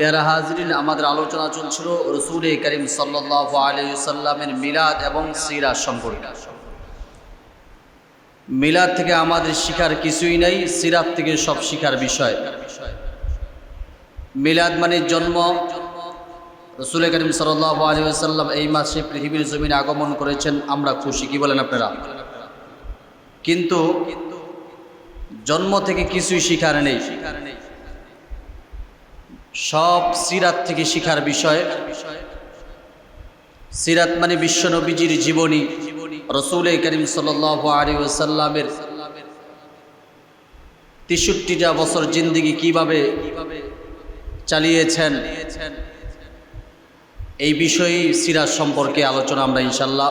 প্যারা হাজরিন, আমাদের আলোচনা চলছিল রসুল করিম সাল্লাল্লাহু আলাইহি ওয়াসাল্লামের মিলাদ এবং সিরাত সম্পর্কে। মিলাদ থেকে আমাদের শিখার কিছুই নেই, সিরাত থেকে সব শিখার বিষয়। মিলাদ মানে জন্ম। রসুল করিম সাল্লাল্লাহু আলাইহি ওয়াসাল্লাম এই মাসে পৃথিবীর জমিনে আগমন করেছেন, আমরা খুশি। কি বলেন আপনারা? কিন্তু জন্ম থেকে কিছুই শিখার নেই, সব সিরাত থেকে শিখার বিষয়। সিরাত মানে বিশ্ব নবীজির জীবনী, রসুল করিম সাল্লাল্লাহু আলাইহি ওয়াসাল্লামের ৬৩টা বছর জিন্দেগি কিভাবে চালিয়েছেন, এই বিষয়ে সিরাত সম্পর্কে আলোচনা আমরা ইনশাল্লাহ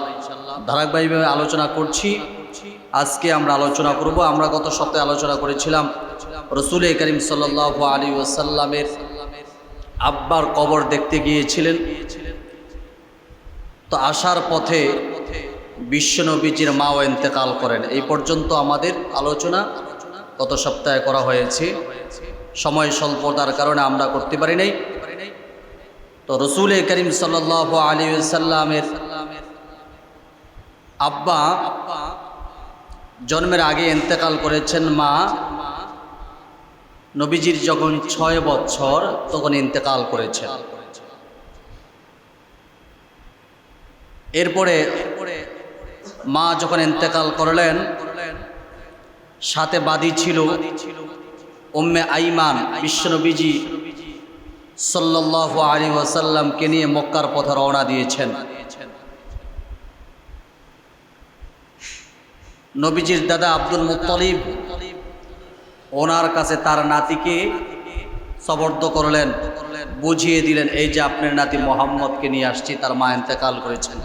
ধারাবাহিকভাবে আলোচনা করছি। আজকে আমরা আলোচনা করব। আমরা গত সপ্তাহে আলোচনা করেছিলাম রসুল করিম সাল্লাল্লাহু আলাইহি ওয়াসাল্লামের আব্বার কবর দেখতে গিয়েছিলেন। তো আসার পথে বিশ্বনবীজির মাও ইন্তেকাল করেন। এই পর্যন্ত আমাদের আলোচনা গত সপ্তাহে করা হয়েছে। সময় স্বল্পতার কারণে আমরা করতে পারি নাই। তো রসুল করিম সাল্লাল্লাহু আলাইহি ওয়াসাল্লামের আব্বা জন্মের আগে ইন্তেকাল করেছেন। মা নবীজির যখন ৬ বছর তখন ইন্তেকাল করেছেন। এরপরে মা যখন ইন্তেকাল করলেন, সাথে বাদী ছিল উম্মে আইমান। বিশ্বনবীজি সাল্লাল্লাহু আলাইহি ওয়াসাল্লামকে নিয়ে মক্কার পথে রওনা দিয়েছেন। নবীজির দাদা আব্দুল মুত্তালিব ওনার কাছে তার নাতিকে সবর্দ করলেন, বুঝিয়ে দিলেন, এই যে আপনার নাতি মোহাম্মদকে নিয়ে আসছি, তার মা ইন্তেকাল করেছেন।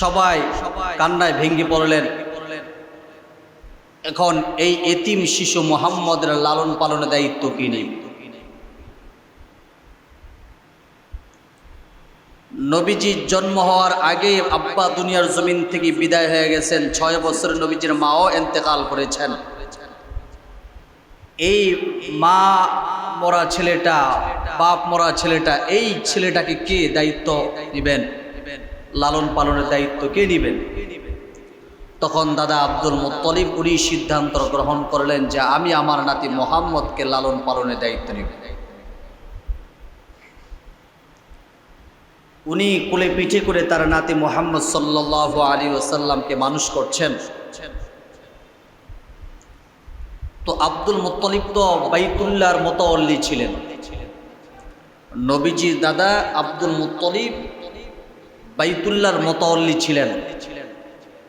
সবাই কান্নায় ভেঙে পড়লেন। এখন এই এতিম শিশু মোহাম্মদের লালন পালনের দায়িত্ব কি নেই? নবীজির জন্ম হওয়ার আগে আব্বা দুনিয়ার জমিন থেকে বিদায় হয়ে গেছেন। ৬ বছর নবীজির মাও ইন্তেকাল করেছেন। এই মা মরা ছেলেটা, বাপ মরা ছেলেটা, এই ছেলেটাকে কে দায়িত্ব নেবেন? লালন পালনের দায়িত্ব কে নেবেন? তখন দাদা আব্দুল মুত্তালিব উনি সিদ্ধান্ত গ্রহণ করলেন যে আমি আমার নাতি মোহাম্মদকে লালন পালনের দায়িত্ব নেব। উনি কোলে পিঠে করে তার নাতি মোহাম্মদ সাল্লাল্লাহু আলাইহি ওয়াসাল্লামকে মানুষ করছেন। তো আব্দুল মুত্তালিব তো বাইতুল্লাহর মুতাওয়াল্লি ছিলেন। নবীজির দাদা আব্দুল মুত্তালিব বাইতুল্লাহর মুতাওয়াল্লি ছিলেন।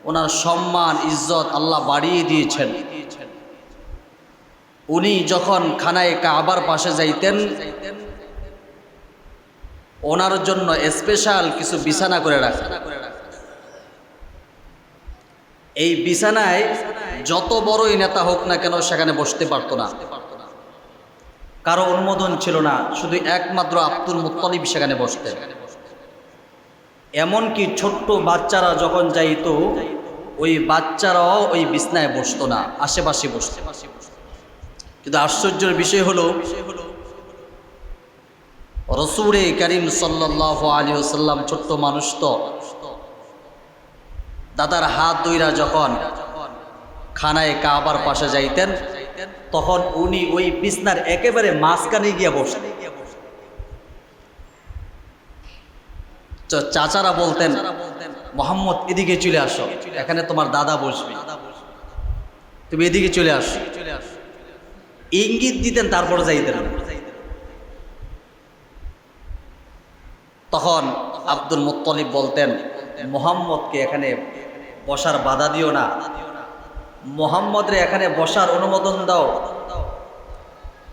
ওনার সম্মান ইজ্জত আল্লাহ বাড়িয়ে দিয়েছেন। উনি যখন খানায়ে কাবার পাশে যাইতেন, ওনার জন্য স্পেশাল কিছু বিছানা করে রাখেন। এই বিছানায় যত বড়ই নেতা হোক না কেন সেখানে বসতে পারতো না, কারো অনুমোদন ছিল না, শুধু একমাত্র আব্দুল মুত্তালিব সেখানে বসতেন। এমনকি ছোট্ট বাচ্চারা যখন যাইতো, ওই বাচ্চারাও ওই বিছানায় বসতো না, আশেপাশে বসত। কিন্তু আশ্চর্যের বিষয় হলো রসুল করিম সাল্লাল্লাহু আলাইহি ওয়াসাল্লাম ছোট্ট মানুষ, তো দাদার হাত ধইরা যখন খানায় কাবার পাশে যাইতেন, তখন উনি ওই বিছনার একেবারে মাঝখানে গিয়ে বসতেন। চাচারা বলতেন, মোহাম্মদ এদিকে চলে আসো, এখানে তোমার দাদা বসবে, তুমি এদিকে চলে আসো। ইঙ্গিত দিতেন, তারপরে যাইতেন। তখন আব্দুল মুত্তালিব বলতেন, মোহাম্মদকে এখানে বসার বাধা দিও না, মোহাম্মদরে এখানে বসার অনুমোদন দাও।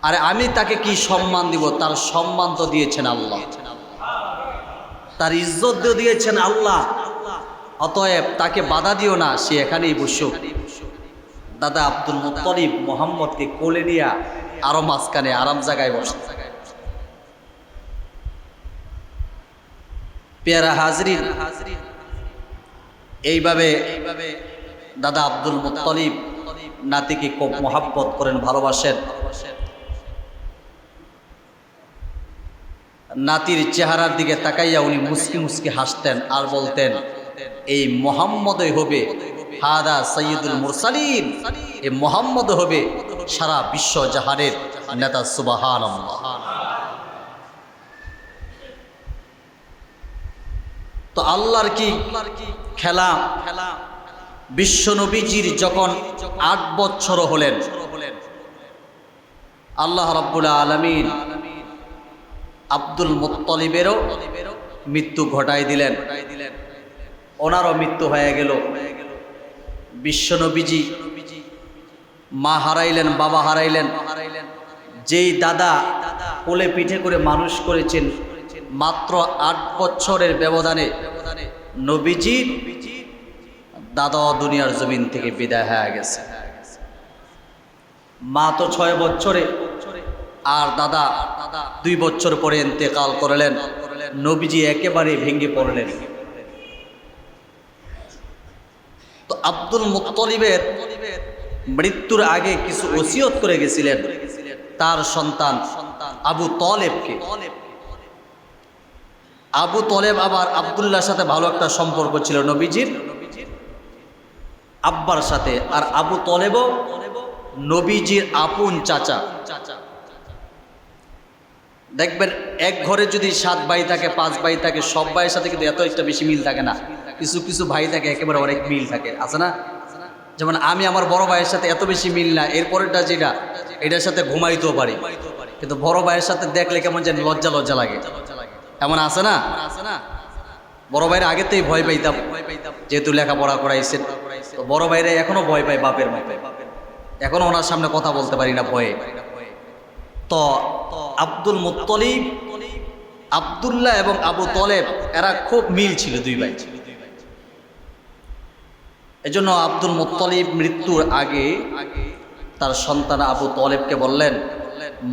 আরে আমি তাকে কি সম্মান দিব? তার সম্মান তো দিয়েছেন আল্লাহ, তার ইজ্জত দিয়েছেন আল্লাহ। অতএব তাকে বাধা দিও না, সে এখানেই বসুক। দাদা আব্দুল মুত্তালিব মোহাম্মদকে কোলে নিয়ে আরো মাঝখানে আরাম জায়গায় বসে। পেয়ারা হাজরিন, এইভাবে দাদা আব্দুল মুত্তালিব নাতিকে খুব মহাব্বত করেন, ভালোবাসেন। নাতির চেহারার দিকে তাকাইয়া উনি মুস্কি মুস্কি হাসতেন আর বলতেন, এই মোহাম্মদই হবে হাদা সৈয়দুল মুরসালিন, এই মোহাম্মদ হবে সারা বিশ্ব জাহানের নেতা। সুবহানাল্লাহ। তো আল্লাহর কি খেলা, বিশ্ব নবীজির যখন 8 বছর হলেন, আল্লাহ রাব্বুল আলামিন আব্দুল মুত্তালিবেরও মৃত্যু ঘটাই দিলেন, ওনারও মৃত্যু হয়ে গেল। বিশ্ব নবীজি মা হারাইলেন, বাবা হারাইলেন। যেই দাদা কোলে পিঠে করে মানুষ করেছেন, মাত্র 8 বছরের ব্যবধানে নবীজির দাদা দুনিয়ার জমিন থেকে বিদায় হয়ে গেছে। মা তো 6 বছরে, আর দাদা 2 বছর পরে ইন্তেকাল করলেন। নবীজি একেবারে ভেঙে পড়লেন। তো আব্দুল মুত্তালিবের মৃত্যুর আগে কিছু ওসিয়ত করে গেছিলেন তার সন্তান আবু তলেবকে। আবু তলেব আবার আব্দুল্লাহর সাথে ভালো একটা সম্পর্ক ছিল নবীজির আব্বার সাথে, আর আবু তলেবও নবীজির আপন চাচা। দেখবেন এক ঘরে যদি 7 ভাই থাকে, 5 ভাই থাকে, সব ভাইয়ের সাথে কিন্তু এত একটা বেশি মিল থাকে না। কিছু কিছু ভাই থাকে একেবারে অনেক মিল থাকে, আছে না? যেমন আমি আমার বড় ভাইয়ের সাথে এত বেশি মিল না, এরপরেরটা যেটা এটার সাথে ঘুমাইতেও পারি, কিন্তু বড় ভাইয়ের সাথে দেখলে কেমন যেন লজ্জা লজ্জা লাগে, এমন আছে না? বড় ভাইয়ের আগেতেই ভয় পাইতাম, যেহেতু লেখাপড়া করাইছেন। তো বড় ভাইরা এখনো ভয় পায় বাপের মতো, এখনো ওনার সামনে কথা বলতে পারি না ভয়ে। তো আব্দুল মুত্তালিব, আব্দুল্লাহ এবং আবু তলেব এরা খুব মিল ছিল, 2 ভাই। এজন্য আব্দুল মুত্তালিব মৃত্যুর আগে তার সন্তান আবু তলেবকে বললেন,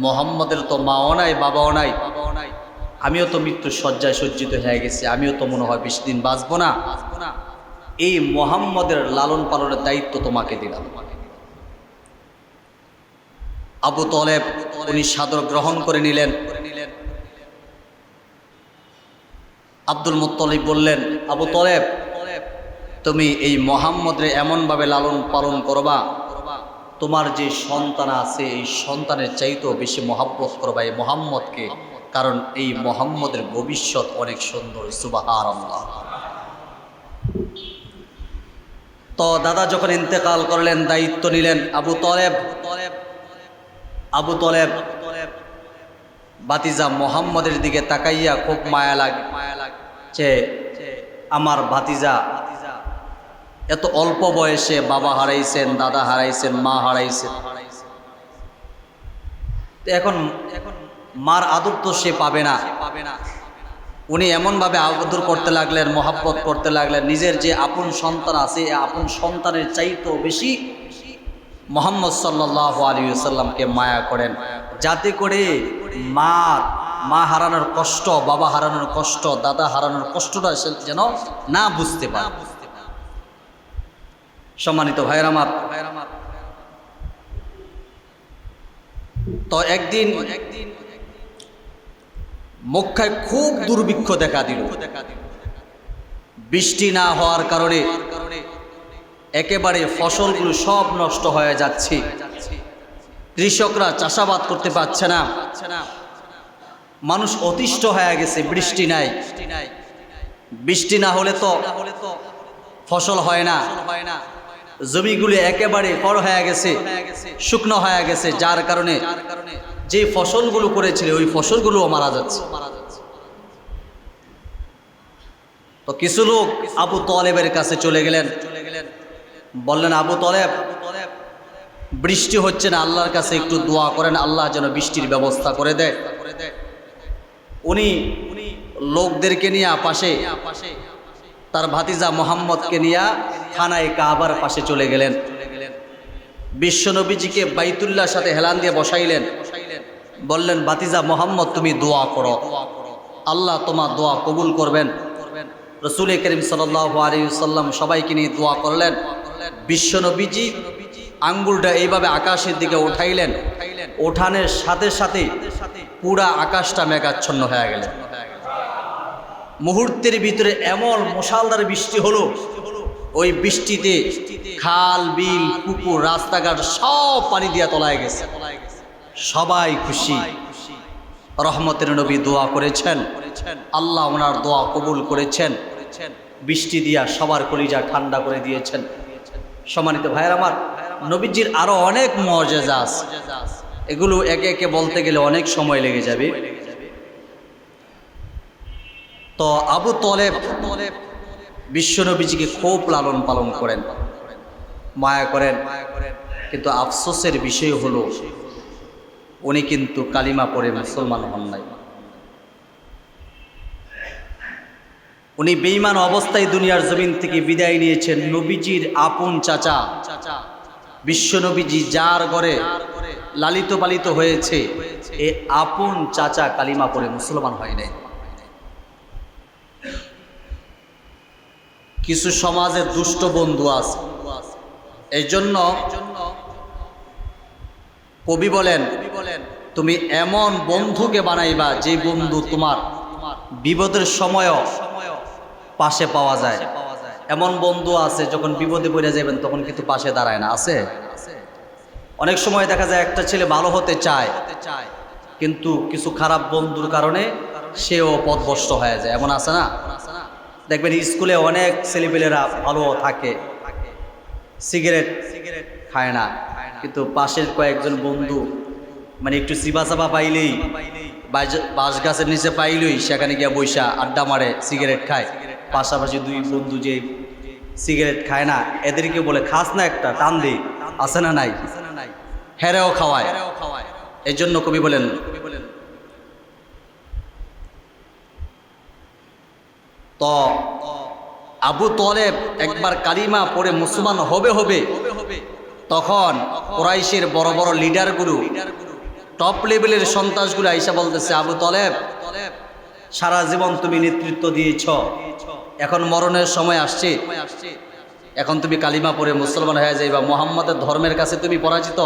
মোহাম্মদের তো মাও নাই, বাবাও নাই, আমিও তো মৃত্যুর শয্যায় সজ্জিত হয়ে গেছি, আমিও তো মনে হয় 20 দিন বাঁচবো না, এই মোহাম্মদের লালন পালনের দায়িত্ব তোমাকে দিলাম। আবু তলেব উনি সাদর গ্রহণ করে নিলেন। আব্দুল মুত্তালিব বললেন, আবু তলেব তুমি এই মোহাম্মদের এমনভাবে লালন পালন করবা, তোমার যে সন্তান আছে এই সন্তানের চাইতেও বেশি মহব্বত করবা এই মোহাম্মদকে, কারণ এই মোহাম্মদের ভবিষ্যৎ অনেক সুন্দর। সুবহানাল্লাহ। তো দাদা যখন ইন্তেকাল করলেন, দায়িত্ব নিলেন আবু তলেব ভাতিজা মোহাম্মদের দিকে তাকাইয়া খুব মায়া লাগে, আমার ভাতিজা এত অল্প বয়সে বাবা হারাইছেন, দাদা হারাইছেন, মা হারাইছেন, এখন মার আদর তো সে পাবে না। উনি এমনভাবে আদর করতে লাগলেন, মহাব্বত করতে লাগলেন, নিজের যে আপন সন্তান আছে আপন সন্তানের চাইতেও বেশি মুহাম্মদ সাল্লাল্লাহু আলাইহি ওয়াসাল্লামকে মায়া করেন, যাতে করে মা হারানোর কষ্ট, বাবা হারানোর কষ্ট, দাদা হারানোর কষ্টটা যেন না বুঝতে পারে। সম্মানিত ভাইরা আমার, তো একদিন মক্কায় খুব দুর্ভিক্ষ দেখা দিল। বৃষ্টি না হওয়ার কারণে একেবারে ফসলগুলো সব নষ্ট হয়ে যাচ্ছে, কৃষকরা চাষাবাদ করতে পারছে না, মানুষ অতিষ্ঠ হয়ে গেছে। বৃষ্টি নাই, বৃষ্টি না হলে তো ফসল হয় না, জমিগুলি একেবারে খড় হয়ে গেছে, শুকনো হয়ে গেছে, যার কারণে যে ফসলগুলো করেছিল ওই ফসলগুলোও মারা যাচ্ছে। তো কিছু লোক আবু তলেবের কাছে চলে গেলেন, বললেন, আবু তলেব বৃষ্টি হচ্ছে না, আল্লাহর কাছে একটু দোয়া করেন, আল্লাহ যেন বৃষ্টির ব্যবস্থা করে দেয়। উনি লোকদেরকে নিয়ে পাশে তার ভাতিজা মোহাম্মদকে নিয়ে খানায় কাবার পাশে চলে গেলেন। বিশ্বনবীজিকে বাইতুল্লাহর সাথে হেলান দিয়ে বসাইলেন, বললেন, ভাতিজা মোহাম্মদ তুমি দোয়া করো, আল্লাহ তোমার দোয়া কবুল করবেন। রাসূল করিম সাল্লাল্লাহু আলাইহি ওয়াসাল্লাম সবাইকে নিয়ে দোয়া করলেন। বিশ্বনবীজি আঙ্গুলটা এইভাবে আকাশের দিকে উঠাইলেন, ওঠানের সাথে সাথে পুরা আকাশটা মেঘাচ্ছন্ন হয়ে গেল। মুহূর্তের ভিতরে এমন মুষলধার বৃষ্টি হলো, ওই বৃষ্টিতে খাল বিল পুকুর রাস্তাঘাট সব পানি দিয়া তলায় গেছে। সবাই খুশি। রহমতের নবী দোয়া করেছেন, আল্লাহ ওনার দোয়া কবুল করেছেন, বৃষ্টি দিয়া সবার কলিজা ঠান্ডা করে দিয়েছেন। সম্মানিত ভাইয়ের আমার, নবীজির আরো অনেক মুআজিজা আছে, এগুলো একে একে বলতে গেলে অনেক সময় লেগে যাবে। তো আবু তলেব বিশ্বনবীজিকে খুব লালন পালন করেন, মায়া করেন, কিন্তু আফসোসের বিষয় হলো উনি কিন্তু কালিমা পড়ে মুসলমান হন নাই। উনি বেঈমান অবস্থায় দুনিয়ার জমিন থেকে বিদায় নিয়েছেন। নবীজির আপন চাচা বিশ্বনবীজি যার ঘরে লালিত পালিত হয়েছে, এ আপন চাচা কালিমা পড়ে মুসলমান হয় নাই। কিছু সমাজে দুষ্ট বন্ধু আছে, এই জন্য কবি বলেন, তুমি এমন বন্ধুকে বানাইবা যে বন্ধু তোমার বিপদের সময়ও পাশে পাওয়া যায়। এমন বন্ধু আছে যখন বিপদে পড়ে যাবেন তখন কিন্তু পাশে দাঁড়ায় না, আছে। অনেক সময় দেখা যায় একটা ছেলে ভালো হতে চায়, কিন্তু কিছু খারাপ বন্ধুর কারণে সেও পথভ্রষ্ট হয়ে যায়, এমন আছে না? দেখবেন স্কুলে অনেক ছেলেপেলেরা ভালো থাকে, সিগারেট খায় না, কিন্তু পাশের কয়েকজন বন্ধু মানে একটু চিবা চাপা পাইলেই, বাঁশ গাছের নিচে পাইলেই সেখানে গিয়ে বৈশা আড্ডা মারে, সিগারেট খায়। পাশাপাশি দুই বন্ধু যে সিগারেট খায় না, এদেরকে বলে খাস না একটা টান দে, আছে না নাই? হেরেও খাওয়ায়। এই জন্য কবি বলেন, তো আবু তলেব একবার কালিমা পড়ে মুসলমান হবে, তখন কুরাইশের বড় বড় লিডারগুলো, টপ লেভেলের সন্ত্রাসগুলো আইসা বলতেছে, আবু তলেব, সারা জীবন তুমি নেতৃত্ব দিয়েছ, এখন মরণের সময় আসছে, এখন তুমি কালিমা পড়ে মুসলমান হয়ে যাইবা, মুহাম্মাদের ধর্মের কাছে তুমি পরাজিত,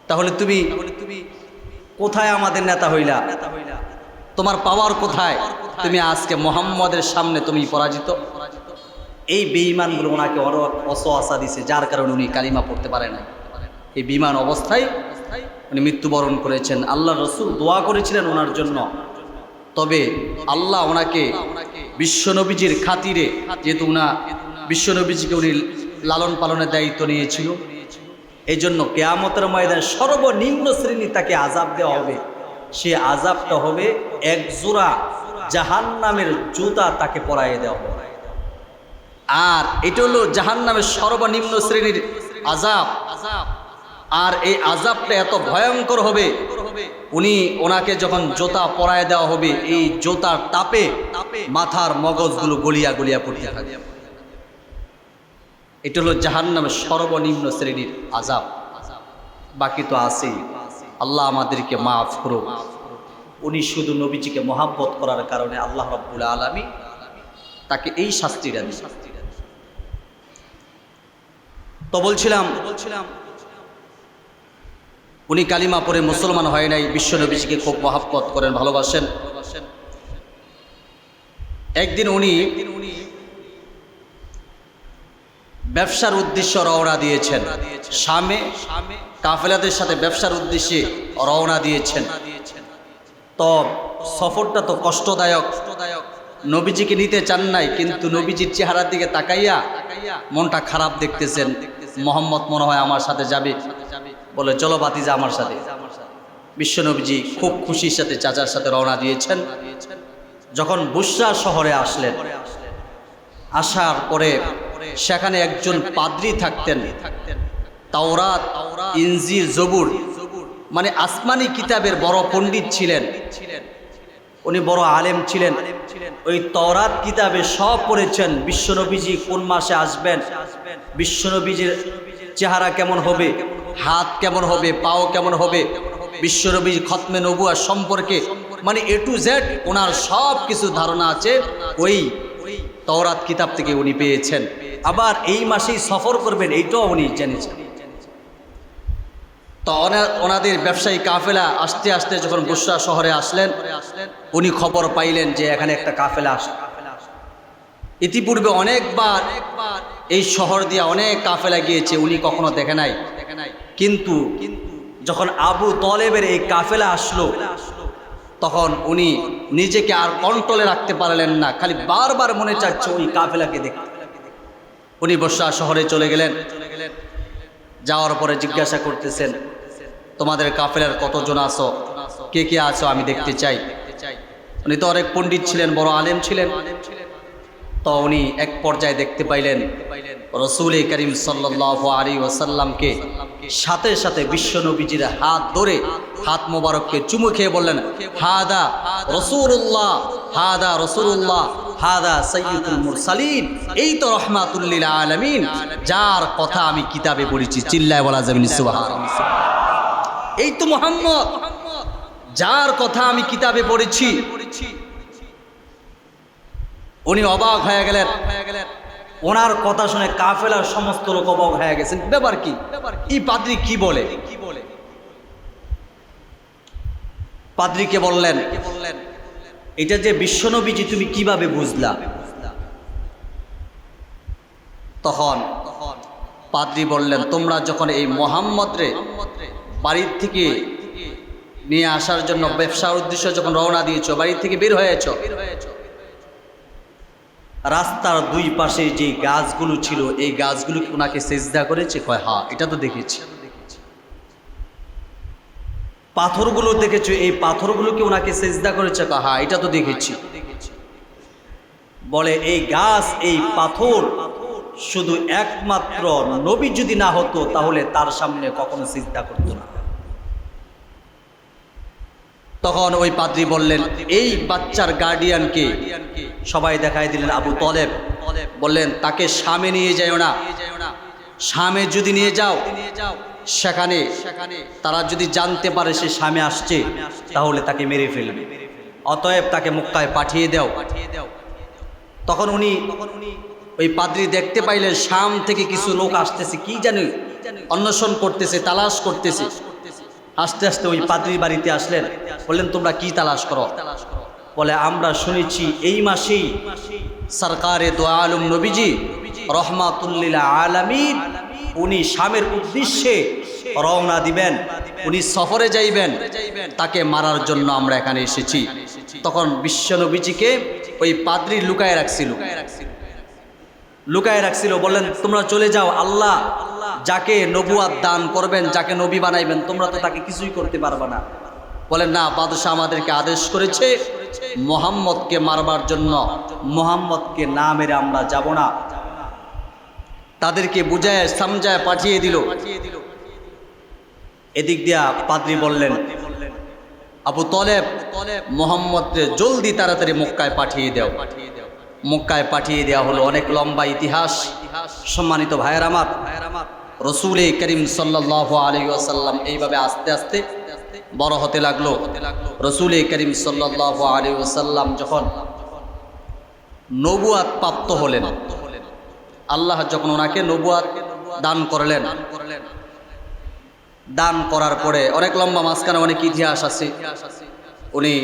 তাহলে তুমি কোথায় আমাদের নেতা হইলা? তোমার পাওয়ার কোথায়? তুমি আজকে মুহাম্মাদের সামনে তুমি পরাজিত। এই বেঈমানগুলো ওনাকে অসোয়াশা দিছে, যার কারণে উনি কালিমা পড়তে পারে না। এই বেঈমান অবস্থায় উনি মৃত্যুবরণ করেছেন। আল্লাহ রসুল দোয়া করেছিলেন ওনার জন্য, তবে আল্লাহ ওনাকে বিশ্বনবীজির খাতিরে, যেহেতু উনা বিশ্বনবীজিকে উনি লালন পালনের দায়িত্ব নিয়েছিল, এই জন্য কিয়ামতের ময়দানে সর্বনিম্ন শ্রেণী তাকে আযাব দেওয়া হবে। সে আযাবটা হবে এক জোড়া জাহান্নামের জুতা তাকে পরাইয়ে দেওয়া হবে। আর এটা হলো জাহান্নামের সর্বনিম্ন শ্রেণীর আযাব। আর এই আযাবটা এত ভয়ঙ্কর হবে, ওনাকে যখন জোতা পরায় দেওয়া হবে, এই জোতার তাপে মাথার মগজগুলো গলিয়া গলিয়া পড়তে থাকে। এটা হলো জাহান্নামের সর্বনিম্ন শ্রেণীর আযাব। বাকি তো আছেই। আল্লাহ আমাদেরকে মাফ করুক। উনি শুধু নবীজিকে মহাব্বত করার কারণে আল্লাহ রাব্বুল আলামিন তাকে এই শাস্তিটা দিয়েছেন। তো বলছিলাম উনি কালিমা পড়ে মুসলমান হয় নাই, বিশ্ব নবীজিকে খুব মহাব্বত করেন, ভালোবাসেন। একদিন উনি ব্যবসার উদ্দেশ্যে রওনা দিয়েছেন, শামে কাফেলাদের সাথে ব্যবসার উদ্দেশ্যে রওনা দিয়েছেন। তো সফরটা তো কষ্টদায়ক, নবীজিকে নিতে চান নাই, কিন্তু নবীজির চেহারার দিকে তাকাইয়া মনটা খারাপ দেখতেছেন। মুহাম্মদ মনে হয় আমার সাথে যাবে, বলে চলো ভাতিজা আমার সাথে। বিশ্ব নবীজি খুব খুশির সাথে চাচার সাথে রওনা দিয়েছেন। যখন বুসরা শহরে আসলেন, আসার পরে সেখানে একজন পাদ্রী থাকতেন, তাওরাত, ইনজিল, জবুর মানে আসমানি কিতাবের বড় পণ্ডিত ছিলেন, উনি বড় আলেম ছিলেন। ওই তাওরাত কিতাবে সব পড়েছেন বিশ্বনবীজি কোন মাসে আসবেন, বিশ্বনবীজির চেহারা কেমন হবে, হাত কেমন হবে, পাও কেমন হবে, বিশ্বনবীর খতমে নবুয়ত সম্পর্কে মানে এ টু জেড ওনার সব কিছু ধারণা আছে ওই তাওরাত কিতাব থেকে উনি পেয়েছেন। আবার এই মাসেই সফর করবেন এইটাও উনি জেনেছেন। তো ওনাদের ব্যবসায়ী কাফেলা আস্তে আস্তে যখন বুসরা শহরে আসলেন, উনি খবর পাইলেন যে এখানে একটা কাফেলা আসে। ইতিপূর্বে অনেকবার এই শহর দিয়ে অনেক কাফেলা গিয়েছে, উনি কখনো দেখে নাই। কিন্তু যখন আবু তলেবের এই কাফেলা আসলো, তখন উনি নিজেকে আর কন্ট্রোলে রাখতে পারলেন না, খালি বারবার মনে চাচ্ছে ওই কাফেলাকে দেখতে। উনি বুসরা শহরে চলে গেলেন। যাওয়ার পরে জিজ্ঞাসা করতেছেন, তোমাদের কাফেলার কতজন আছো, কে কে আছো, আমি দেখতে চাই। উনি তো অনেক পণ্ডিত ছিলেন, বড় আলেম ছিলেন। তো উনি এক পর্যায়ে দেখতে পাইলেন রাসূল করিম সাল্লাল্লাহু আলাইহি ওয়াসাল্লামকে, সাথে সাথে বিশ্বনবীজির হাত ধরে হাত মোবারককে চুমু খেয়ে বললেন, হাদা রাসূলুল্লাহ, হাদা রাসূলুল্লাহ, হাদা সাইয়্যিদুল মুরসালিন। এই তো রাহমাতুল লিল আলামিন, যার কথা আমি কিতাবে পড়েছি। চিল্লায় বলা যাবে সুবহানাল্লাহ। এই তো মুহাম্মদ, যার কথা আমি কিতাবে পড়েছি। উনি অবাক হয়ে গেলেন। ওনার কথা শুনে কাফেলার সমস্ত লোক অবাক হয়ে গেছেন, ব্যাপার কি, এই পাদ্রী কি বলে। পাদ্রীকে বললেন, এটা যে বিশ্বনবীজি তুমি কিভাবে বুঝলা? তখন পাদ্রী বললেন, তোমরা যখন এই মুহাম্মদরে বাড়ির থেকে নিয়ে আসার জন্য ব্যবসার উদ্দেশ্যে যখন রওনা দিয়েছো, বাড়ির থেকে বের হয়েছো, রাস্তার দুই পাশে যে গাছগুলো ছিল, এই গাছগুলো কি ওনাকে সেজদা করেছে? কয় হ্যাঁ, এটা তো দেখেছি। পাথরগুলো দেখেছো, এই পাথরগুলো কি ওনাকে সেজদা করেছে? কয় হ্যাঁ, এটা তো দেখেছি। বলে এই গাছ, এই পাথর শুধু একমাত্র নবী যদি না হতো, তাহলে তার সামনে কখনো সিজদা করতো না। তখন ওই পাদ্রী বললেন, এই বাচ্চার গার্ডিয়ানকে সবাই দেখাই দিলেন আবু তলেব। বললেন, তাকে শামে নিয়ে যাও না, শামে যদি নিয়ে যাও, সেখানে তারা যদি জানতে পারে সে শামে আসছে, তাহলে তাকে মেরে ফেলবে। অতএব তাকে মক্কায় পাঠিয়ে দাও। তখন উনি ওই পাদ্রী দেখতে পাইলেন শাম থেকে কিছু লোক আসতেছে, কি জানি অন্বেষণ করতেছে, তালাশ করতেছে। আস্তে আস্তে ওই পাদ্রীর বাড়িতে আসলেন। বললেন, তোমরা কি তালাশ করো? বলে, আমরা শুনেছি এই মাসেই সরকারে দো আলম নবীজি রহমাতুল লিল আলামিন উনি শামের উদ্দেশ্যে রওনা দিবেন, উনি সফরে যাইবেন, তাকে মারার জন্য আমরা এখানে এসেছি। তখন বিশ্বনবীজিকে ওই পাদ্রী লুকায় রাখছিল। বললেন, তোমরা চলে যাও, আল্লাহ যাকে নবুয়াত দান করবেন, যাকে নবী বানাইবেন, তোমরা তো তাকে কিছুই করতে পারবে না। বলেন, না, বাদশাহ আমাদেরকে আদেশ করেছে মুহাম্মদকে মারবার জন্য, মুহাম্মদকে না মেরে আমরা যাব না। তাদেরকে বুঝায় সমঝায় পাঠিয়ে দিল। এদিক দিয়া পাদ্রী বললেন, আবু তলেব, মুহাম্মদকে জলদি তাড়াতাড়ি মক্কায় পাঠিয়ে দাও। মক্কায় পাঠিয়ে দেওয়া হলো। অনেক লম্বা ইতিহাস। সম্মানিত ভাইয়ের আমার, রাসূল করিম সাল্লাল্লাহু আলাইহি ওয়াসাল্লাম এইভাবে আস্তে আস্তে বড় হতে লাগলো। রাসূল করিম সাল্লাল্লাহু আলাইহি ওয়াসাল্লাম যখন নবুয়াত প্রাপ্ত হলেন, আল্লাহ যখন ওনাকে নবুয়াত দান করলেন, দান করার পরে অনেক লম্বা মাঝখানে অনেক ইতিহাস আছে। উনি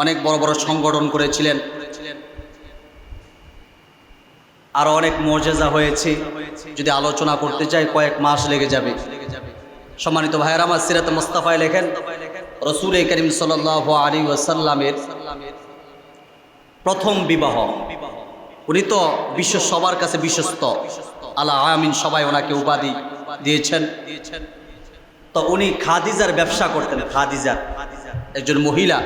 অনেক বড় বড় সংগঠন করেছিলেন, আরো অনেক মুজিজা হয়েছে। যদি আলোচনা করতে চাই কয়েক মাস লেগে যাবে। সম্মানিত ভাইয়েরা আমার, সিরাতে মুস্তাফায় লেখেন, রাসূল করিম সাল্লাল্লাহু আলাইহি ওয়াসাল্লামের প্রথম বিবাহ, উনি তো বিশ্ব সবার কাছে বিশ্বস্ত, আলা আমিন, সবাই ওনাকে উপাধি দিয়েছেন। তো উনি খাদিজার ব্যবসা করতেন। খাদিজা একজন মহিলা,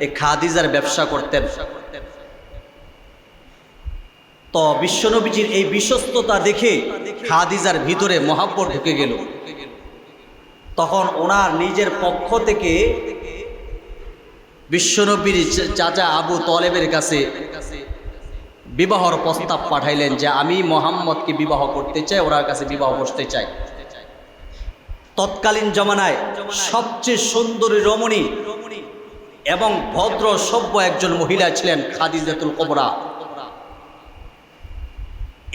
এই খাদিজার ব্যবসা করতেন। তো বিশ্বনবীজির এই বিশ্বস্ততা দেখে খাদিজার ভিতরে মহাব্বত ঢুকে গেল। তখন ওনার নিজের পক্ষ থেকে বিশ্বনবীর চাচা আবু তলেবের কাছে বিবাহর প্রস্তাব পাঠাইলেন যে আমি মুহাম্মদকে বিবাহ করতে চাই, ওনার কাছে বিবাহ বসতে চাই। তৎকালীন জমানায় সবচেয়ে সুন্দরী রমণী এবং ভদ্র সভ্য একজন মহিলা ছিলেন খাদিজাতুল কুবরা।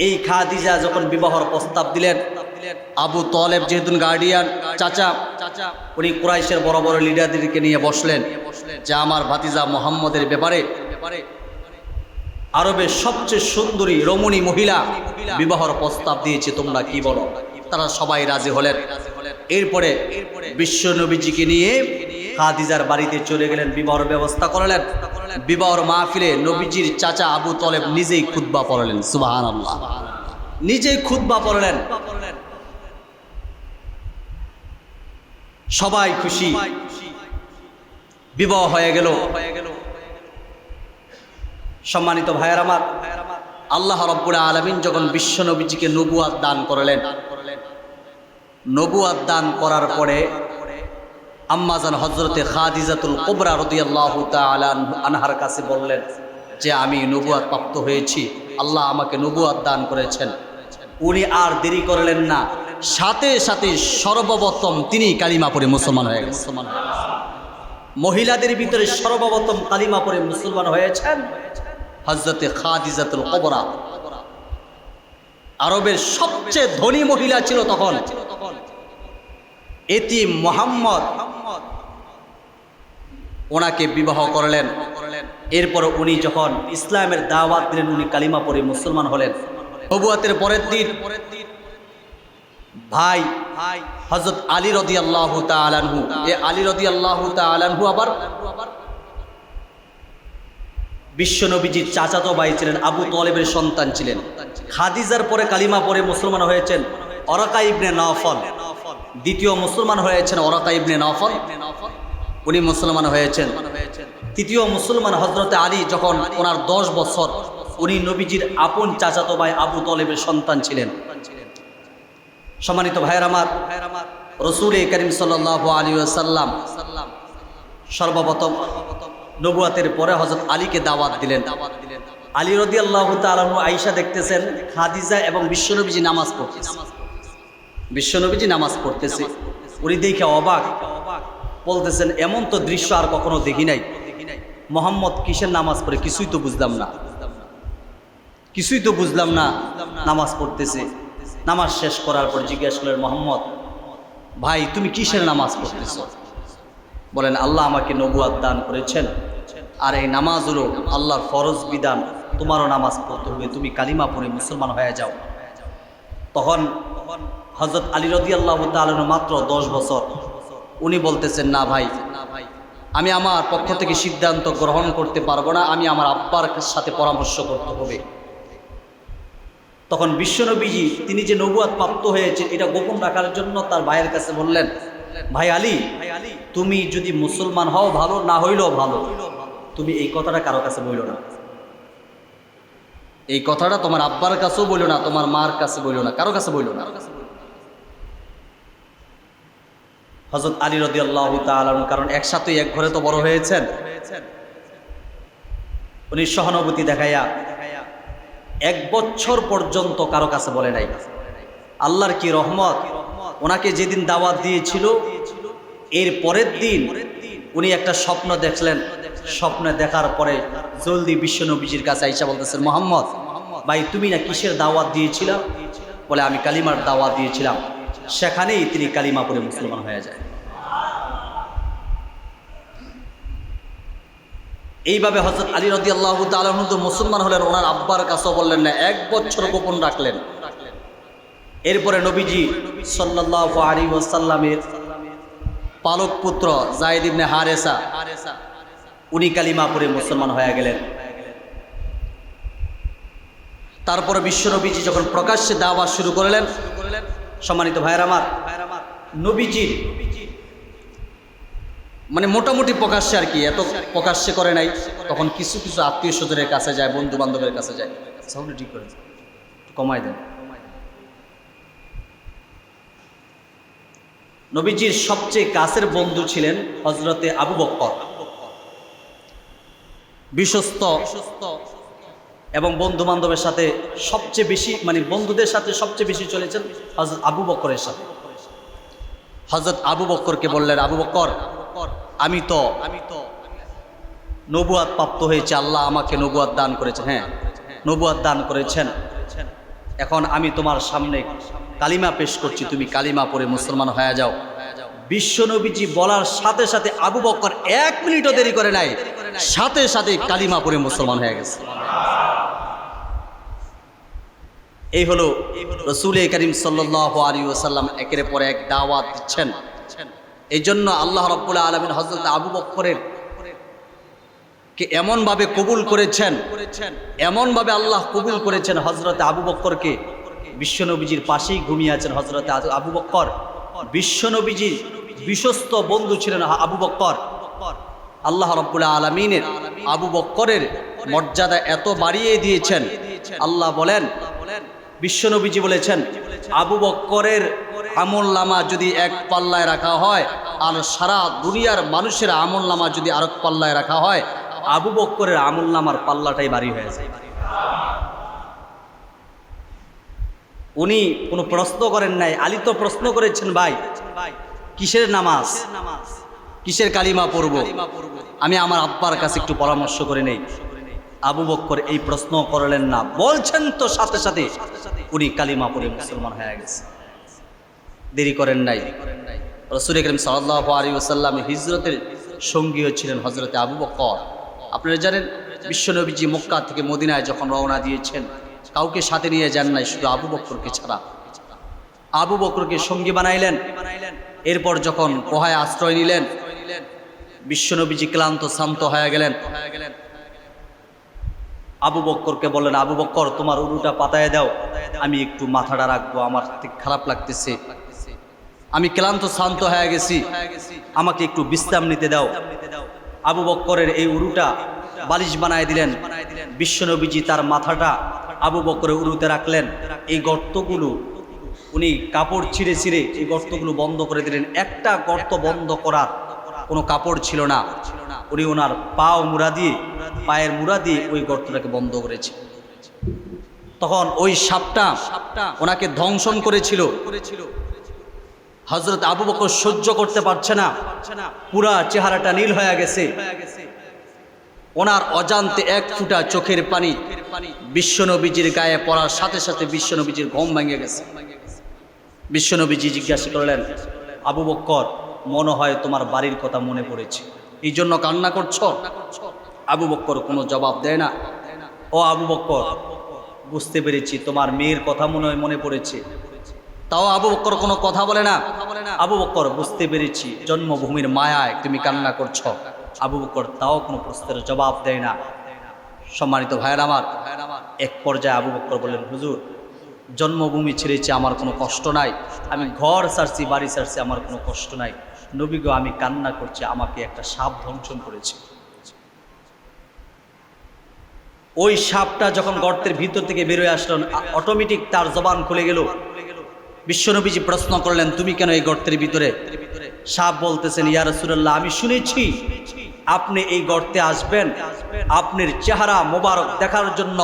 এই খাদিজা যখন বিবাহর প্রস্তাব দিলেন, আবু তলেব যেহেতু গার্ডিয়ান চাচা, উনি কুরাইশের বড় বড় লিডারদেরকে নিয়ে বসলেন যে আমার ভাতিজা মুহাম্মদের ব্যাপারে আরবের সবচেয়ে সুন্দরী রমণী মহিলা বিবাহর প্রস্তাব দিয়েছে, তোমরা কি বলো? তারা সবাই রাজি হলেন। এরপরে বিশ্ব নবীজিকে নিয়ে খাদিজার বাড়িতে চলে গেলেন, বিবাহর ব্যবস্থা করলেন। বিবাহর মাহফিলে নবীজির চাচা আবু তলেব নিজেই খুতবা পড়লেন। সুবহানাল্লাহ, নিজেই খুতবা পড়লেন। সবাই খুশি, বিবাহ হয়ে গেল। সম্মানিত ভাইয়ের আমার, আল্লাহ রাব্বুল আলামিন যখন বিশ্ব নবীজিকে নবুয়াত দান করলেন, নবুয়াত দান করার পরে আম্মাজান হযরতে খাদিজাতুল কুবরা রাদিয়াল্লাহু তাআলা আনহার কাছে বললেন যে আমি নবুয়াত প্রাপ্ত হয়েছি, আল্লাহ আমাকে নবুয়াত দান করেছেন। উনি আর দেরি করলেন না, সাথে সাথে সর্বপ্রথম তিনি কালিমা পড়ে মুসলমান হয়ে গেছেন। মহিলাদের ভিতরে সর্বপ্রথম কালিমা পড়ে মুসলমান হয়েছেন হযরতে খাদিজাতুল কুবরা। আরবের সবচেয়ে ধনী মহিলা ছিল তখন। এতিম মুহাম্মদ ওনাকে বিবাহ করলেন। এরপর উনি যখন ইসলামের দাওয়াত দিলেন, উনি কালিমা পড়ে মুসলমান হলেন। নবুয়াতের পরের দিন ভাই হযরত আলী রাদিয়াল্লাহু তাআলা আনহু, এ আলী রাদিয়াল্লাহু তাআলা আনহু আবার বিশ্ব নবীজির চাচাতো ভাই ছিলেন, আবু তলেবের সন্তান ছিলেন। খাদিজার পরে কালিমা পড়ে মুসলমান হয়েছেন ওরাকা ইবনে নওফল। দ্বিতীয় মুসলমান হয়েছেন ওরাকা ইবনে নওফল, উনি মুসলমান হয়েছেন। তৃতীয় মুসলমান হযরতে আলী যখন ওনার 10 বছর, উনি নবীজির আপন চাচাতো ভাই আবু তলেবের সন্তান ছিলেন। সম্মানিত ভাইয়ের আমার, রাসূল করিম সাল্লাল্লাহু আলাইহি ওয়াসাল্লাম সর্বপ্রথম নবুয়াতের পরে হযরত আলীকে দাওয়াত দিলেন। আলী রাদিয়াল্লাহু তাআলা আনহু আয়েশা দেখতেছেন খাদিজা এবং বিশ্বনবীজি নামাজ পড়তেছে, বিশ্বনবীজি নামাজ পড়তেছে। উনি দেখে অবাক, বলতেছেন এমন তো দৃশ্য আর কখনো দেখি নাই। মুহাম্মদ কিসের নামাজ পড়ে কিছুই তো বুঝলাম না, কিছুই তো বুঝলাম না, নামাজ পড়তেছে। নামাজ শেষ করার পর জিজ্ঞেস করলেন, মুহাম্মদ ভাই তুমি কিসের নামাজ পড়তেছো? বলেন আল্লাহ আমাকে নবুয়াত দান করেছেন, আর এই নামাজ হলো আল্লাহর ফরজ বিধান, তোমারও নামাজ পড়তে হবে, তুমি কালিমা পড়ে মুসলমান হয়ে যাও। তখন হযরত আলী রাদিয়াল্লাহু তাআলা মাত্র 10 বছর। উনি বলতেছেন না ভাই, আমি আমার পক্ষ থেকে সিদ্ধান্ত গ্রহণ করতে পারবো না, আমি আমার আব্বার সাথে পরামর্শ করতে হবে। তখন বিশ্বনবীজি তিনি যে নবুয়াত প্রাপ্ত হয়েছে এটা গোপন রাখার জন্য তার ভাইয়ের কাছে বললেন, ভাই আলী তুমি যদি মুসলমান হও ভালো, না হইলেও ভালো, তুমি এই কথাটা কারো কাছে বইলো না, এই কথাটা তোমার আব্বার কাছেও বইলো না, তোমার মার কাছে বইলো না, কারো কাছে বইলো না। হযরত আলী রাদিয়াল্লাহু তাআলা, কারণ একসাথে এক ঘরে তো বড় হয়েছেন, উনি সহানুভূতি দেখাইয়া 1 বছর পর্যন্ত কারো কাছে বলে নাই। আল্লাহর কি রহমত, ওনাকে যেদিন দাওয়াত দিয়েছিল এর পরের দিন উনি একটা স্বপ্ন দেখলেন। স্বপ্নে দেখার পরে জলদি বিশ্ব নবীজির কাছে আইসা বলতেছেন, মুহাম্মদ ভাই তুমি না কিসের দাওয়াত দিয়েছিলা? বলে আমি কালিমার দাওয়াত দিয়েছিলাম। সেখানেই তিনি কালিমা পড়ে মুসলমান হয়ে যায়। এইভাবে হযরত আলী রাদিয়াল্লাহু তাআলা আনহু মুসলমান হলেন, ওনার আব্বার কাছেও বললেন না, 1 বছর গোপন রাখলেন। এরপরে নবীজি সাল্লাল্লাহু আলাইহি ওয়াসাল্লামের পালক পুত্র যায়েদ ইবনে হারেসা, উনি কালিমা পড়ে মুসলমান হয়ে গেলেন। তারপরে বিশ্বনবীজি যখন প্রকাশ্যে দাওয়াত শুরু করলেন, সম্মানিত ভাইয়ের আমার, নবীজির মানে মোটামুটি প্রকাশ্যে আর কি, এত প্রকাশ্যে করে নাই। তখন কিছু কিছু আত্মীয় স্বজনের কাছে যায়, বন্ধু বান্ধবের কাছে যায়। সাউন্ড ঠিক করে কমাই দেন। নবীজির সবচেয়ে কাছের বন্ধু ছিলেন হযরতে আবু বকর। বিশ্বস্ত এবং বন্ধু বান্ধবের সাথে সবচেয়ে বেশি, মানে বন্ধুদের সাথে সবচেয়ে বেশি চলেছেন হযরত আবু বকরের সাথে। হযরত আবু বকরকে বললেন, আবু বকর আমি তো নবুয়াত প্রাপ্ত হয়েছে, আল্লাহ আমাকে নবুয়াত দান করেছেন। হ্যাঁ নবুয়াত দান করেছেন। এখন আমি তোমার সামনে কালিমা পেশ করছি, তুমি কালিমা পড়ে মুসলমান হয়ে যাও। বিশ্বনবীজি বলার সাথে সাথে আবু বকর 1 মিনিটও দেরি করে নাই, সাথে সাথে কালিমা পড়ে মুসলমান হয়ে গেছে। এই হলো রাসূল করিম সাল্লাল্লাহু আলাইহি ওয়াসাল্লাম একের পর এক দাওয়াত দিচ্ছেন। এই জন্য আল্লাহ রাব্বুল আলামিন হযরত আবু বকরের কে এমনভাবে কবুল করেছেন, এমনভাবে আল্লাহ কবুল করেছেন। হযরত আবু বকরকে বিশ্বনবীজির পাশেই ঘুমিয়ে আছেন হযরত আবু বকর। বিশ্বনবীজির বিশ্বস্ত বন্ধু ছিলেন আবু বকর। আল্লাহ রাব্বুল আলামিনের আবু বকরের মর্যাদা এত বাড়িয়ে দিয়েছেন। আল্লাহ বলেন, বিশ্বনবীজি বলেছেন, আবু বকরের আমলনামা যদি এক পাল্লায় রাখা হয় আর সারা দুনিয়ার মানুষের আমলনামা যদি আরেক পাল্লায় রাখা হয়, আবু বকরের আমলনামার পাল্লাটাই ভারী হয়ে যায়। উনি কোনো প্রশ্ন করেন নাই। আলী তো প্রশ্ন করেছেন, ভাই কিসের নামাজ, কিসের কালিমা পড়ব, আমি আমার আব্বার কাছে একটু পরামর্শ করে নেই। আবু বকর এই প্রশ্ন করলেন না, বলছেন তো সাথে সাথে উনি কালিমা পড়ে মুসলমান হয়ে গেছে, দেরি করেন নাই। রাসূল করিম সাল্লাল্লাহু আলাইহি ওয়াসাল্লাম হিজরতের সঙ্গীও ছিলেন হযরত আবু বকর। আপনারা জানেন, বিশ্বনবীজি মক্কা থেকে মদিনায় যখন রওনা দিয়েছেন, কাউকে সাথে নিয়ে যান নাই, শুধু আবু বকরকে ছাড়া। আবু বকরকে সঙ্গী বানাইলেন। এরপর যখন গুহায় আশ্রয় নিলেন, বিশ্বনবীজি ক্লান্ত শান্ত হয়ে গেলেন। আবু বকরকে বললেন, আবু বকর তোমার উরুটা পাতায় দাও, আমি একটু মাথাটা রাখবো, আমার খারাপ লাগতেছে, আমি ক্লান্ত শান্ত হয়ে গেছি, আমাকে একটু বিশ্রাম নিতে দাও। আবু বকরের এই উরুটা বালিশ বানায় দিলেন। বিশ্বনবীজি তার মাথাটা আবু বকরের উরুতে রাখলেন। এই গর্তগুলো উনি কাপড় ছিঁড়ে ছিঁড়ে এই গর্তগুলো বন্ধ করে দিলেন। একটা গর্ত বন্ধ করার কোনো কাপড় ছিল না। উনি ওনার পায়ের মুড়া দিয়ে ওই গর্তটাকে বন্ধ করেছে। তখন ওই সাপটা ওনাকে ধ্বংসন করেছিল। হযরত আবু বকর সহ্য করতে পারছে না, পুরা চেহারাটা নীল হয়ে গেছে। ওনার অজান্তে 1 ফোঁটা চোখের পানি বিশ্বনবীজির গায়ে পড়ার সাথে সাথে বিশ্বনবীজির ঘুম ভেঙে গেছে। বিশ্বনবীজি জিজ্ঞাসা করলেন, আবু বকর মনে হয় তোমার বাড়ির কথা মনে পড়েছে, এই জন্য কান্না করছো? আবু বকর কোনো জবাব দেয় না। ও আবু বকর, বুঝতে পেরেছি তোমার মেয়ের কথা মনে পড়েছে। তাও আবু বকর কোনো কথা বলে না। আবু বকর, বুঝতে পেরেছি জন্মভূমির মায়ায় তুমি কান্না করছো। আবু বকর তাও কোনো প্রশ্নের জবাব দেয় না। সম্মানিত ভাইয়ের আমার, এক পর্যায়ে আবু বকর বললেন, হুজুর জন্মভূমি ছেড়েছি, আমার কোনো কষ্ট নাই, আমি ঘর ছাড়ছি, বাড়ি ছাড়ছি, আমার কোনো কষ্ট নাই। নবী গো, আমি কান্না করছি, আমাকে একটা সাপ ধ্বংসন করেছে। ওই সাপটা যখন গর্তের ভিতর থেকে বেরোয় আসলো, অটোমেটিক তার জবান খুলে গেল। বিশ্বনবীজি প্রশ্ন করলেন, তুমি কেন এই গর্তের ভিতরে? সাপ বলতেছেন, ইয়া রাসূলুল্লাহ, আমি শুনেছি আপনি এই গর্তে আসবেন, আপনার চেহারা মোবারক দেখার জন্য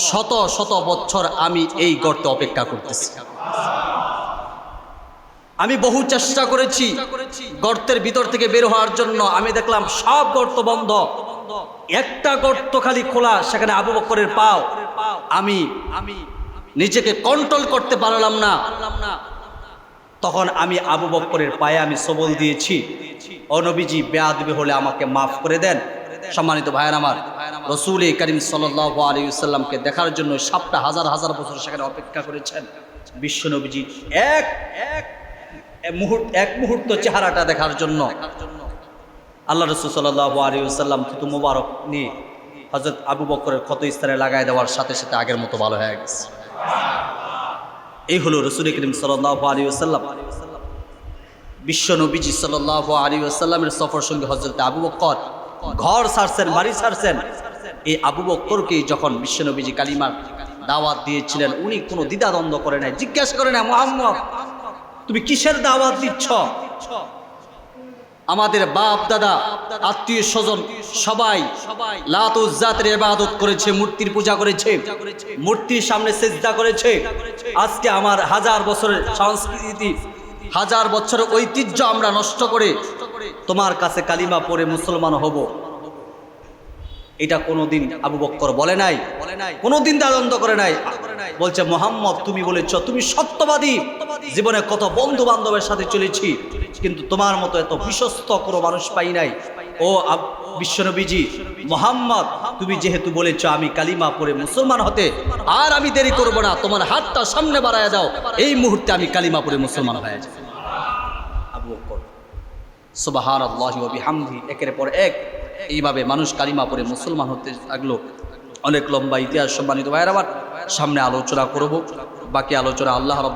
শত শত বছর আমি এই গর্তে অপেক্ষা করতেছি। আমি বহু চেষ্টা করেছি গর্তের ভিতর থেকে বের হওয়ার জন্য, আমি দেখলাম সব গর্ত বন্ধ, একটা গর্ত খালি খোলা, সেখানে আবু বকরের পাও। আমি নিজেকে কন্ট্রোল করতে পারলাম না। তখন আমি আবু বকরের পায়ে আমি সবল দিয়েছি। ও নবীজি, বেয়াদবি হলে আমাকে মাফ করে দেন। সম্মানিত ভাইয়ের আমার, রাসূল করিম সাল্লাল্লাহু আলাইহি ওয়াসাল্লামকে দেখার জন্য সাতটা হাজার হাজার বছর সেখানে অপেক্ষা করেছেন। বিশ্বনবীজি এক মুহূর্ত চেহারাটা দেখার জন্য আল্লাহ রাসূল সাল্লাল্লাহু আলাইহি ওয়াসাল্লাম থুতু মোবারক নিয়ে হযরত আবু বকরের ক্ষতস্থানে লাগায় দেওয়ার সাথে সাথে আগের মতো ভালো হয়ে গেছে। এই হলো রাসূল করিম সাল্লাল্লাহু আলাইহি ওয়াসাল্লাম। বিশ্বনবীজি সাল্লাল্লাহু আলাইহি ওয়াসাল্লামের সফর সঙ্গী হযরত আবু বকর ঘর ছাড়ছেন, বাড়ি ছাড়ছেন। এই আবু বকরকে যখন বিশ্বনবীজি কালিমার দাওয়াত দিয়েছিলেন, উনি কোনো দ্বিধাদ্বন্দ্ব করে নাই, জিজ্ঞাসা করে না, মুহাম্মদ তুমি কিসের দাওয়াত দিচ্ছ? আমাদের বাপ দাদা আত্মীয় স্বজন সবাই লাত উজ্জাতের ইবাদত করেছে, মূর্তির পূজা করেছে, মূর্তির সামনে সিজদা করেছে। আজকে আমার হাজার বছরের সংস্কৃতি, হাজার বছরের ঐতিহ্য আমরা নষ্ট করে তোমার কাছে কালিমা পড়ে মুসলমান হব, এটা কোনোদিন আবু বকর বলে নাই, কোনোদিন দ্বিধাদ্বন্দ্ব করে নাই। বলছে মুহাম্মদ তুমি বলেছ তুমি সত্যবাদী, জীবনে কত বন্ধু বান্ধবের সাথে চলেছি কিন্তু তোমার মতো এত বিশ্বস্ত কোনো মানুষ পাই নাই। ও বিশ্বনবীজি মুহাম্মদ, তুমি যেহেতু বলেছো আমি কালিমা পড়ে মুসলমান হতে, আর আমি দেরি করব না, তোমার হাতটা সামনে বাড়ায়া দাও, এই মুহূর্তে আমি কালিমা পড়ে মুসলমান হয়ে যাই। আবু বকর সুবহানাল্লাহি ওয়া বিহামদিহি, একের পর এক এইভাবে মানুষ কালিমা পড়ে মুসলমান হতে লাগলো। অনেক লম্বা ইতিহাস। সম্মানিত ভাইয়েরা আমার, সামনে আলোচনা করব, বাকি আলোচনা আল্লাহ রাব্বুল